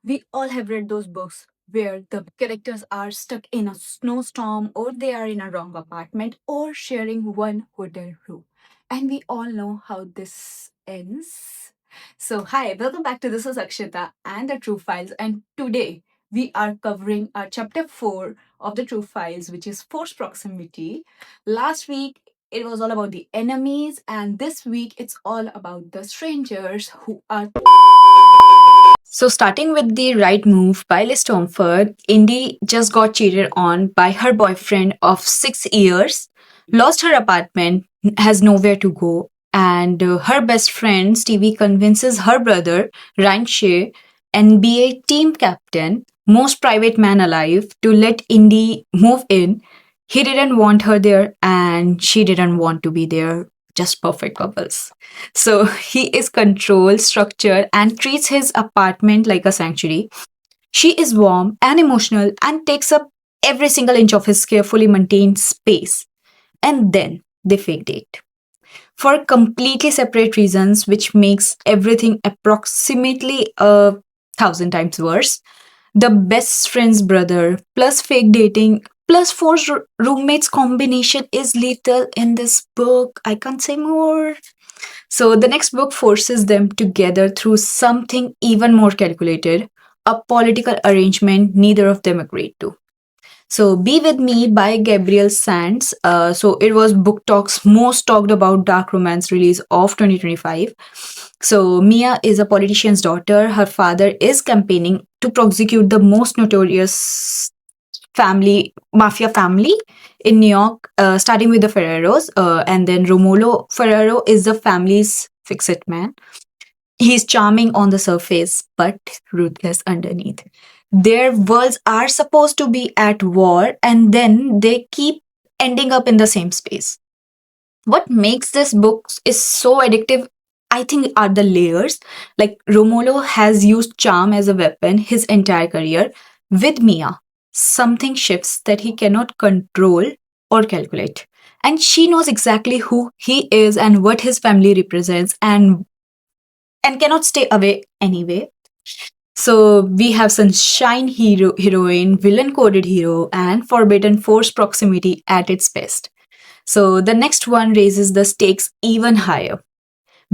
We all have read those books where the characters are stuck in a snowstorm, or they are in a wrong apartment, or sharing one hotel room. And we all know how this ends. So, hi, welcome back to This is Akshita and the True Files. And today we are covering our chapter 4 of the True Files, which is forced proximity. Last week it was all about the enemies, and this week it's all about the strangers who are. So, starting with the right move by Liz Tomforde, Indy just got cheated on by her boyfriend of 6 years, lost her apartment, has nowhere to go, and her best friend Stevie convinces her brother Ryan Shea, NBA team captain, most private man alive, to let Indy move in. He didn't want her there, and she didn't want to be there. Just perfect couples. So he is controlled, structured, and treats his apartment like a sanctuary. She is warm and emotional and takes up every single inch of his carefully maintained space. And then they fake date for completely separate reasons, which makes everything approximately 1,000 times worse. The best friend's brother plus fake dating plus forced roommates combination is lethal in this book. I can't say more. So the next book forces them together through something even more calculated, a political arrangement neither of them agreed to. So Be With Me by Gabrielle Sands. So it was BookTok's most talked about dark romance release of 2025. So Mia is a politician's daughter. Her father is campaigning to prosecute the most notorious mafia family in New York, starting with the Ferreros, and then Romolo Ferrero is the family's fix-it man. He's charming on the surface, but ruthless underneath. Their worlds are supposed to be at war, and then they keep ending up in the same space. What makes this book is so addictive, I think, are the layers. Like Romolo has used charm as a weapon his entire career. With Mia, something shifts that he cannot control or calculate. And she knows exactly who he is and what his family represents, and cannot stay away anyway. So we have sunshine heroine, villain coded hero, and forbidden force proximity at its best. So the next one raises the stakes even higher.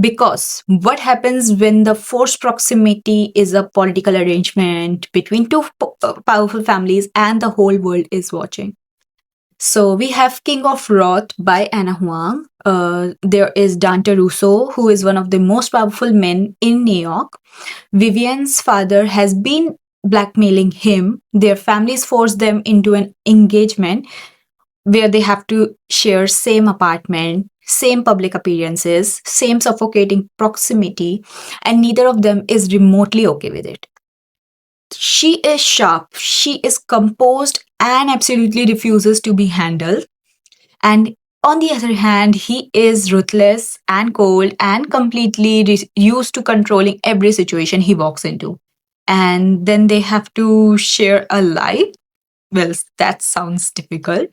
Because what happens when the forced proximity is a political arrangement between two powerful families and the whole world is watching? So we have King of Wrath by Anna Huang. There is Dante Russo, who is one of the most powerful men in New York. Vivian's father has been blackmailing him. Their families force them into an engagement where they have to share same apartment, same public appearances, same suffocating proximity, and neither of them is remotely okay with it. She is sharp, she is composed, and absolutely refuses to be handled. And on the other hand, he is ruthless and cold and completely used to controlling every situation he walks into. And then they have to share a life. Well, that sounds difficult.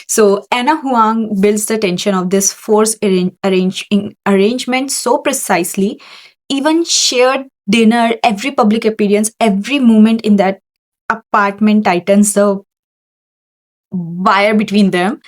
So Anna Huang builds the tension of this force arrangement so precisely. Even shared dinner, every public appearance, every moment in that apartment tightens the wire between them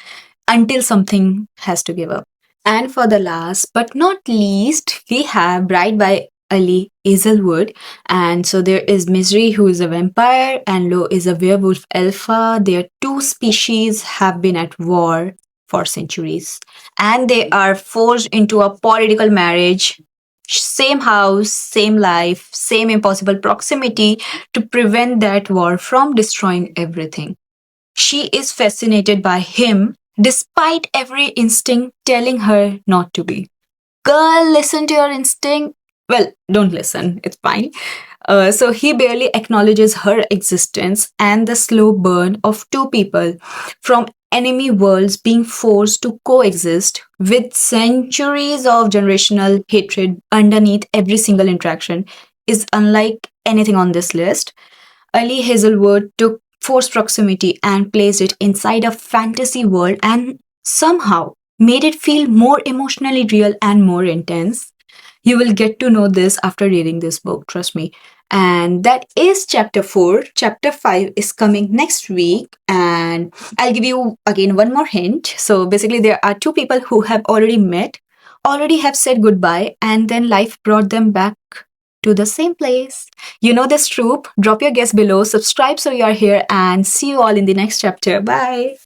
until something has to give up. And for the last but not least, we have Bride by Ali Hazelwood. And so there is Misery, who is a vampire, and Lo is a werewolf alpha. Their two species have been at war for centuries. And they are forced into a political marriage. Same house, same life, same impossible proximity to prevent that war from destroying everything. She is fascinated by him despite every instinct telling her not to be. Girl, listen to your instinct. Well, don't listen, it's fine. So he barely acknowledges her existence and the slow burn of two people from enemy worlds being forced to coexist with centuries of generational hatred underneath every single interaction is unlike anything on this list. Ali Hazelwood took forced proximity and placed it inside a fantasy world and somehow made it feel more emotionally real and more intense. You will get to know this after reading this book, trust me. And that is chapter 4. Chapter 5 is coming next week. And I'll give you again one more hint. So basically, there are two people who have already met, already have said goodbye, and then life brought them back to the same place. You know this trope. Drop your guess below, subscribe so you are here, and see you all in the next chapter. Bye.